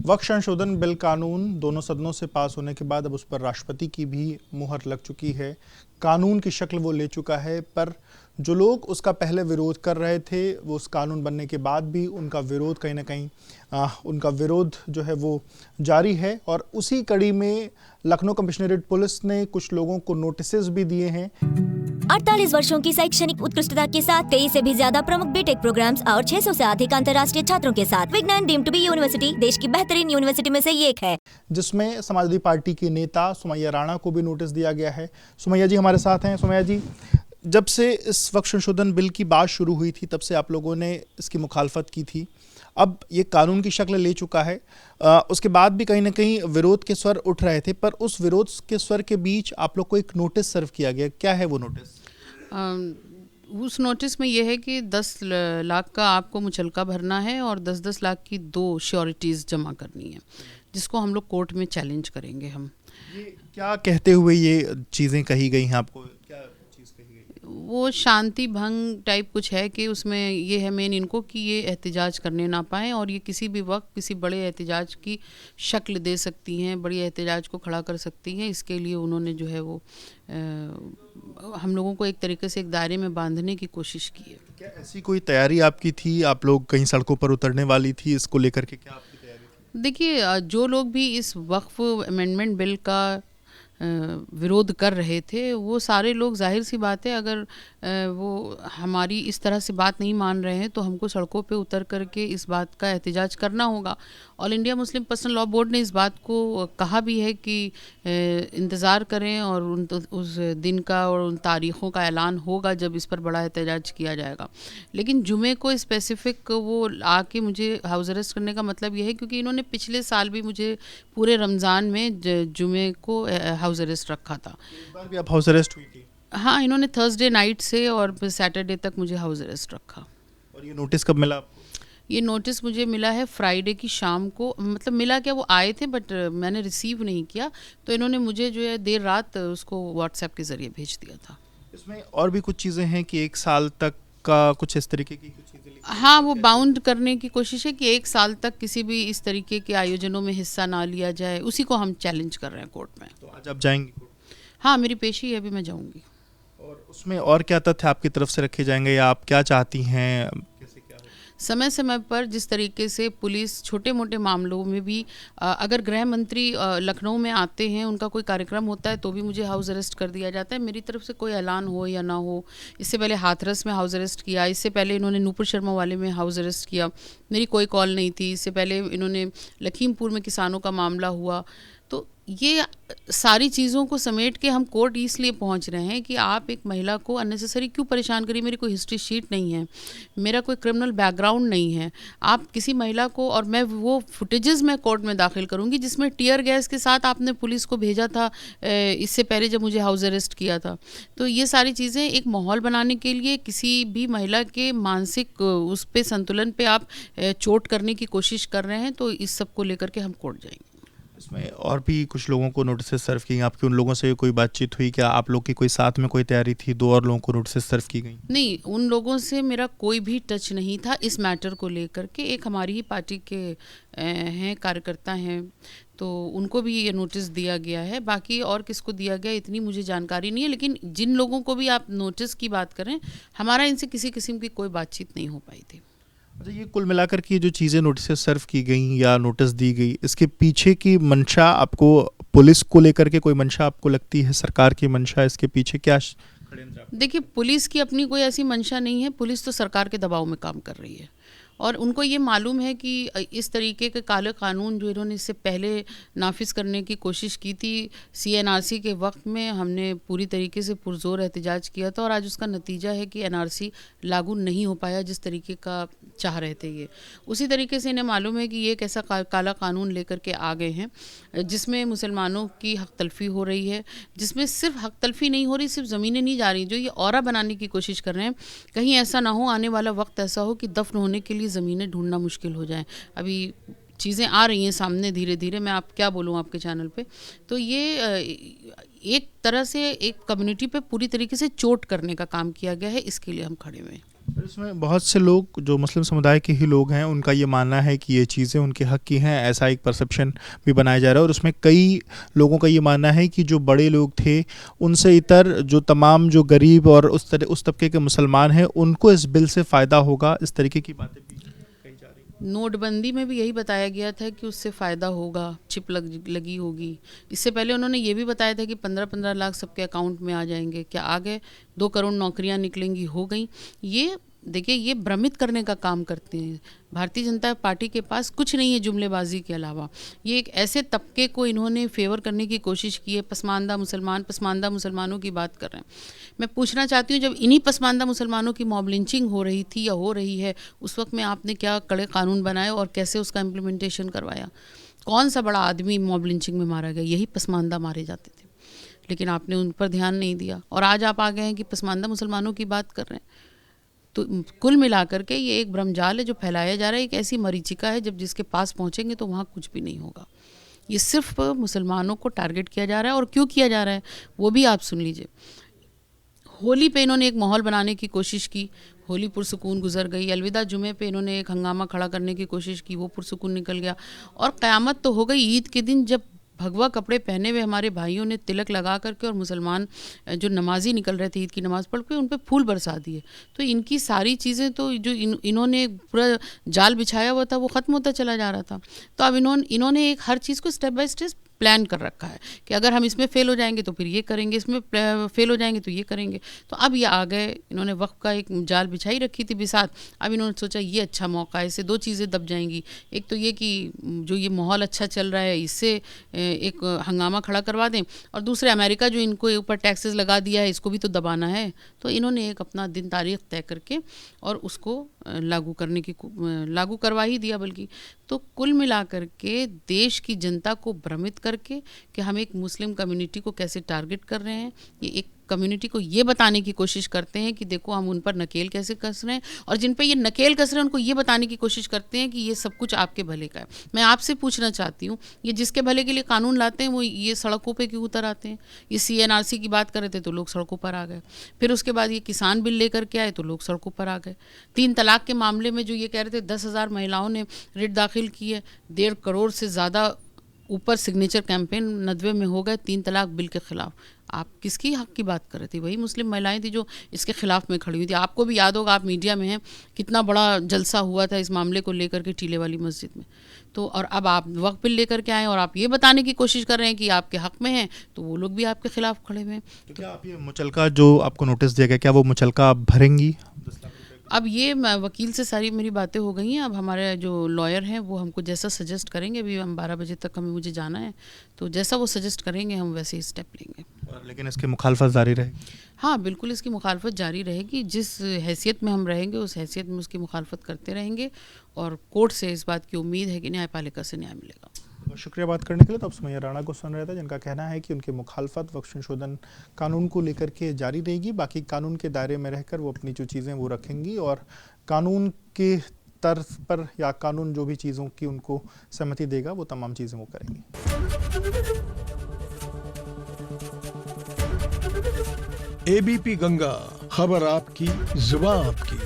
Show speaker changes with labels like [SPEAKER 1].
[SPEAKER 1] वक्फ संशोधन बिल कानून दोनों सदनों से पास होने के बाद अब उस पर राष्ट्रपति की भी मुहर लग चुकी है। कानून की शक्ल वो ले चुका है, पर जो लोग उसका पहले विरोध कर रहे थे वो उस कानून बनने के बाद भी उनका विरोध कहीं ना कहीं उनका विरोध जो है वो जारी है। और उसी कड़ी में लखनऊ कमिश्नरेट पुलिस ने कुछ लोगों को नोटिसेस भी दिए हैं।
[SPEAKER 2] 48 वर्षों की शैक्षणिक उत्कृष्टता के साथ 23 से भी ज्यादा प्रमुख बीटेक प्रोग्राम्स और 600 से अधिक अंतर्राष्ट्रीय छात्रों के साथ विज्ञान डीम्ड टू बी यूनिवर्सिटी देश की बेहतरीन यूनिवर्सिटी में से एक है,
[SPEAKER 1] जिसमें समाजवादी पार्टी के नेता सुमैया राणा को भी नोटिस दिया गया है। सुमैया जी हमारे साथ हैं। सुमैया जी, जब से इस वक्फ संशोधन बिल की बात शुरू हुई थी तब से आप लोगों ने इसकी मुखालफत की थी। अब ये कानून की शक्ल ले चुका है, उसके बाद भी कहीं ना कहीं विरोध के स्वर उठ रहे थे, पर उस विरोध के स्वर के बीच आप लोग को एक नोटिस सर्व किया गया। क्या है वो नोटिस?
[SPEAKER 3] उस नोटिस में यह है कि 10 लाख का आपको मुचलका भरना है और 10-10 लाख की 2 श्योरिटीज़ जमा करनी है, जिसको हम लोग कोर्ट में चैलेंज करेंगे। हम
[SPEAKER 1] ये क्या कहते हुए ये चीज़ें कही गई हैं आपको? क्या चीज़ कही गई?
[SPEAKER 3] वो शांति भंग टाइप कुछ है कि उसमें ये है मेन इनको कि ये एहतिजाज करने ना पाएँ और ये किसी भी वक्त किसी बड़े एहतिजाज की शक्ल दे सकती हैं, बड़ी एहतिजाज को खड़ा कर सकती हैं। इसके लिए उन्होंने जो है वो हम लोगों को एक तरीके से एक दायरे में बांधने की कोशिश की है।
[SPEAKER 1] क्या ऐसी कोई तैयारी आपकी थी? आप लोग कहीं सड़कों पर उतरने वाली थी इसको लेकर के? क्या आपकी तैयारी थी?
[SPEAKER 3] देखिए, जो लोग भी इस वक्फ अमेंडमेंट बिल का विरोध कर रहे थे वो सारे लोग, जाहिर सी बात है, अगर वो हमारी इस तरह से बात नहीं मान रहे हैं तो हमको सड़कों पे उतर करके इस बात का एहतिजाज करना होगा। All India Muslim personal law board ने इस बात को कहा भी है कि इंतज़ार करें और उस दिन का और उन तारीख़ों का ऐलान होगा जब इस पर बड़ा एहतिजाज किया जाएगा। लेकिन जुमे को स्पेसिफ़िक वो आके मुझे हाउस अरेस्ट करने का मतलब ये है क्योंकि इन्होंने पिछले साल भी मुझे पूरे रमज़ान में जुमे को हाउस अरेस्ट रखा था।
[SPEAKER 1] इस बार भी आप हाउस अरेस्ट हुई थी?
[SPEAKER 3] हाँ, इन्होंने थर्सडे नाइट से और सैटरडे तक मुझे हाउस अरेस्ट रखा।
[SPEAKER 1] और ये नोटिस कब मिला आपको?
[SPEAKER 3] ये नोटिस मुझे मिला है फ्राइडे की शाम को। मतलब मिला क्या, वो आए थे बट मैंने रिसीव नहीं किया, तो इन्होंने मुझे जो है देर रात उसको व्हाट्सएप के ज़रिए भेज दिया था।
[SPEAKER 1] इसमें और भी कुछ चीज़ें हैं कि 1 साल तक का कुछ इस तरीके की कुछ चीज़ें लिखी?
[SPEAKER 3] हाँ, वो बाउंड करने की कोशिश है कि 1 साल तक किसी भी इस तरीके के आयोजनों में हिस्सा ना लिया जाए। उसी को हम चैलेंज कर रहे हैं कोर्ट में।
[SPEAKER 1] तो आज आप जाएंगी कोर्ट?
[SPEAKER 3] हाँ, मेरी पेशी है, अभी मैं जाऊँगी।
[SPEAKER 1] और उसमें और क्या तथ्य आपकी तरफ से रखे जाएंगे या आप क्या चाहती हैं? कैसे क्या होगा?
[SPEAKER 3] समय समय पर जिस तरीके से पुलिस छोटे मोटे मामलों में भी अगर गृह मंत्री लखनऊ में आते हैं, उनका कोई कार्यक्रम होता है तो भी मुझे हाउस अरेस्ट कर दिया जाता है। मेरी तरफ से कोई ऐलान हो या ना हो। इससे पहले हाथरस में हाउस अरेस्ट किया, इससे पहले इन्होंने नूपुर शर्मा वाले में हाउस अरेस्ट किया, मेरी कोई कॉल नहीं थी। इससे पहले इन्होंने लखीमपुर में किसानों का मामला हुआ। तो ये सारी चीज़ों को समेट के हम कोर्ट इसलिए पहुंच रहे हैं कि आप एक महिला को अननेसेसरी क्यों परेशान करिए। मेरी कोई हिस्ट्री शीट नहीं है, मेरा कोई क्रिमिनल बैकग्राउंड नहीं है। आप किसी महिला को, और मैं वो फुटेजेस मैं कोर्ट में दाखिल करूंगी जिसमें टीयर गैस के साथ आपने पुलिस को भेजा था इससे पहले जब मुझे हाउस अरेस्ट किया था। तो ये सारी चीज़ें एक माहौल बनाने के लिए, किसी भी महिला के मानसिक उस पे संतुलन पे आप चोट करने की कोशिश कर रहे हैं, तो इस सब को लेकर के हम कोर्ट जाएंगे।
[SPEAKER 1] इसमें और भी कुछ लोगों को नोटिस सर्व की गई। आपकी उन लोगों से कोई बातचीत हुई? क्या आप लोग की कोई साथ में कोई तैयारी थी? 2 और लोगों को नोटिस सर्व की गई?
[SPEAKER 3] नहीं, उन लोगों से मेरा कोई भी टच नहीं था इस मैटर को लेकर के। एक हमारी ही पार्टी के हैं, कार्यकर्ता हैं, तो उनको भी ये नोटिस दिया गया है। बाकी और किसको दिया गया इतनी मुझे जानकारी नहीं है, लेकिन जिन लोगों को भी आप नोटिस की बात करें, हमारा इनसे किसी किस्म की कोई बातचीत नहीं हो पाई थी।
[SPEAKER 1] अच्छा, ये कुल मिलाकर के जो चीज़ें नोटिस सर्व की गई या नोटिस दी गई, इसके पीछे की मंशा आपको, पुलिस को लेकर के कोई मंशा आपको लगती है? सरकार की मंशा, इसके पीछे क्या षड्यंत्र?
[SPEAKER 3] देखिए, पुलिस की अपनी कोई ऐसी मंशा नहीं है। पुलिस तो सरकार के दबाव में काम कर रही है और उनको ये मालूम है कि इस तरीके के काले कानून जो इन्होंने इससे पहले नाफिज करने की कोशिश की थी, CNRC के वक्त में हमने पूरी तरीके से पुरजोर एहतिजाज किया था और आज उसका नतीजा है कि NRC लागू नहीं हो पाया जिस तरीके का चाह रहे थे ये। उसी तरीके से इन्हें मालूम है कि ये एक ऐसा काला कानून लेकर के आ गए हैं जिसमें मुसलमानों की हक तलफी हो रही है, जिसमें सिर्फ हक तलफी नहीं हो रही, सिर्फ ज़मीनें नहीं जा रही, जो ये औरा बनाने की कोशिश कर रहे हैं। कहीं ऐसा ना हो, आने वाला वक्त ऐसा हो कि दफन होने के लिए ज़मीनें ढूंढना मुश्किल हो जाए। अभी चीज़ें आ रही हैं सामने धीरे धीरे, मैं आप क्या बोलूँ आपके चैनल पे। तो ये एक तरह से एक कम्युनिटी पे पूरी तरीके से चोट करने का काम किया गया है, इसके लिए हम खड़े हुए हैं।
[SPEAKER 1] इसमें बहुत से लोग जो मुस्लिम समुदाय के ही लोग हैं, उनका ये मानना है कि ये चीज़ें उनके हक की हैं, ऐसा एक परसेप्शन भी बनाया जा रहा है। और उसमें कई लोगों का ये मानना है कि जो बड़े लोग थे, उनसे इतर जो तमाम जो गरीब और उस तबके के मुसलमान हैं, उनको इस बिल से फ़ायदा होगा। इस तरीके की बातें भी कही जा रही हैं।
[SPEAKER 3] नोटबंदी में भी यही बताया गया था कि उससे फ़ायदा होगा, चिप लगी होगी। इससे पहले उन्होंने ये भी बताया था कि 15-15 लाख सबके अकाउंट में आ जाएंगे। क्या आ गए? 2 करोड़ नौकरियां निकलेंगी, हो गई। ये देखिए, ये भ्रमित करने का काम करते हैं। भारतीय जनता पार्टी के पास कुछ नहीं है जुमलेबाजी के अलावा। ये एक ऐसे तबके को इन्होंने फेवर करने की कोशिश की है। पसमानदा मुसलमानों की बात कर रहे हैं। मैं पूछना चाहती हूँ, जब इन्हीं पसमानदा मुसलमानों की मॉब लिंचिंग हो रही थी या हो रही है, उस वक्त में आपने क्या कड़े कानून बनाए और कैसे उसका इम्प्लीमेंटेशन करवाया? कौन सा बड़ा आदमी मॉब लिंचिंग में मारा गया? यही पसमानदा मारे जाते थे, लेकिन आपने उन पर ध्यान नहीं दिया। और आज आप आ गए हैं कि पसमानदा मुसलमानों की बात कर रहे हैं। तो कुल मिलाकर के ये एक भ्रमजाल है जो फैलाया जा रहा है। एक ऐसी मरीचिका है, जब जिसके पास पहुंचेंगे तो वहाँ कुछ भी नहीं होगा। ये सिर्फ मुसलमानों को टारगेट किया जा रहा है। और क्यों किया जा रहा है वो भी आप सुन लीजिए। होली पे इन्होंने एक माहौल बनाने की कोशिश की, होली पुरसुकून गुजर गई। अलविदा जुमे पे इन्होंने एक हंगामा खड़ा करने की कोशिश की, वो पुरसुकून निकल गया। और क़यामत तो हो गई ईद के दिन, जब भगवा कपड़े पहने हुए हमारे भाइयों ने तिलक लगा करके और मुसलमान जो नमाजी निकल रहे थे ईद की नमाज़ पढ़ के, उन पे फूल बरसा दिए। तो इनकी सारी चीज़ें तो जो इन्होंने पूरा जाल बिछाया हुआ था वो ख़त्म होता चला जा रहा था। तो अब इन्होंने एक हर चीज़ को स्टेप बाय स्टेप प्लान कर रखा है कि अगर हम इसमें फ़ेल हो जाएंगे तो फिर ये करेंगे, इसमें फ़ेल हो जाएंगे तो ये करेंगे। तो अब ये आ गए, इन्होंने वक्फ का एक जाल बिछाई रखी थी बिसात। अब इन्होंने सोचा ये अच्छा मौका है, इससे 2 चीज़ें दब जाएंगी। एक तो ये कि जो ये माहौल अच्छा चल रहा है, इससे एक हंगामा खड़ा करवा दें, और दूसरे अमेरिका जो इनको ऊपर टैक्सेस लगा दिया है, इसको भी तो दबाना है। तो इन्होंने एक अपना दिन तारीख तय करके और उसको लागू करवा ही दिया बल्कि। तो कुल मिलाकर के देश की जनता को भ्रमित करके कि हम एक मुस्लिम कम्युनिटी को कैसे टारगेट कर रहे हैं, ये एक कम्युनिटी को ये बताने की कोशिश करते हैं कि देखो हम उन पर नकेल कैसे कस रहे हैं, और जिन पे ये नकेल कस रहे हैं उनको ये बताने की कोशिश करते हैं कि ये सब कुछ आपके भले का है। मैं आपसे पूछना चाहती हूँ, ये जिसके भले के लिए कानून लाते हैं वो ये सड़कों पे क्यों उतर आते हैं? ये CNRC की बात कर रहे थे तो लोग सड़कों पर आ गए। फिर उसके बाद ये किसान बिल लेकर के आए तो लोग सड़कों पर आ गए। 3 तलाक के मामले में जो ये कह रहे थे 10,000 महिलाओं ने रिट दाखिल की है, 1.5 करोड़ से ज़्यादा ऊपर सिग्नेचर कैंपेन 90 में हो गए 3 तलाक बिल के ख़िलाफ़। आप किसकी हक़ की बात कर रहे थे? वही मुस्लिम महिलाएं थी जो इसके ख़िलाफ़ में खड़ी हुई थी। आपको भी याद होगा, आप मीडिया में हैं, कितना बड़ा जलसा हुआ था इस मामले को लेकर के टीले वाली मस्जिद में। तो और अब आप वक्फ बिल लेकर के आए और आप ये बताने की कोशिश कर रहे हैं कि आपके हक़ में हैं, तो वो लोग भी आपके ख़िलाफ़ खड़े हुए हैं।
[SPEAKER 1] तो क्या आप ये मुचलका जो आपको नोटिस दिया गया, क्या वो मुचलका आप भरेंगी?
[SPEAKER 3] अब ये वकील से सारी मेरी बातें हो गई हैं। अब हमारे जो लॉयर हैं वो हमको जैसा सजेस्ट करेंगे, अभी हम 12 बजे तक मुझे जाना है, तो जैसा वो सजेस्ट करेंगे हम वैसे ही स्टेप लेंगे।
[SPEAKER 1] लेकिन इसकी मुखालफत जारी रहेगी?
[SPEAKER 3] हाँ बिल्कुल, इसकी मुखालफत जारी रहेगी। जिस हैसियत में हम रहेंगे उस हैसियत में उसकी मुखालफत करते रहेंगे, और कोर्ट से इस बात की उम्मीद है कि न्यायपालिका से न्याय मिलेगा।
[SPEAKER 1] बहुत शुक्रिया बात करने के लिए। तो अब सुमैया राणा को सुन रहे थे, जिनका कहना है कि उनकी मुखालफत वक्फ संशोधन कानून को लेकर के जारी रहेगी। बाकी कानून के दायरे में रहकर वो अपनी जो चीज़ें वो रखेंगी, और कानून के तर्ज पर या कानून जो भी चीज़ों की उनको सहमति देगा वो तमाम चीज़ें वो करेंगी।
[SPEAKER 4] ABP गंगा, खबर आपकी, जुबान आपकी।